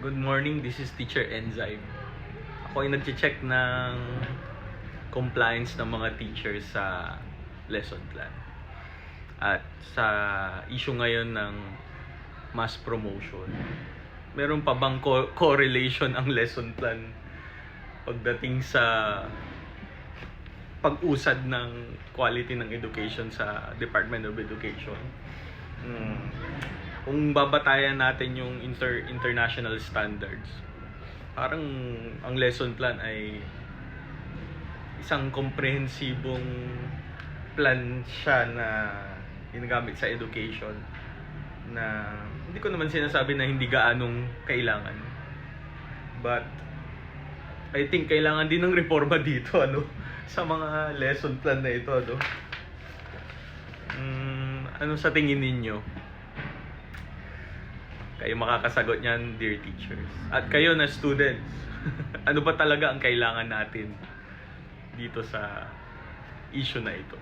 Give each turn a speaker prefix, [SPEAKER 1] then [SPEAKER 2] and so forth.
[SPEAKER 1] Good morning, this is Teacher Enzyme. Ako ay nag-check ng compliance ng mga teachers sa lesson plan. At sa issue ngayon ng mass promotion, meron pa bang correlation ang lesson plan pagdating sa pag-usad ng quality ng education sa Department of Education? Kung babatayan natin yung international standards, parang ang lesson plan ay isang komprehensibong plan siya na ginagamit sa education, na hindi ko naman sinasabi na hindi gaanong kailangan, but I think kailangan din ng reforma dito sa mga lesson plan na ito. Ano sa tingin ninyo? Kayo makakasagot niyan, dear teachers. At kayo na students, ano ba talaga ang kailangan natin dito sa issue na ito?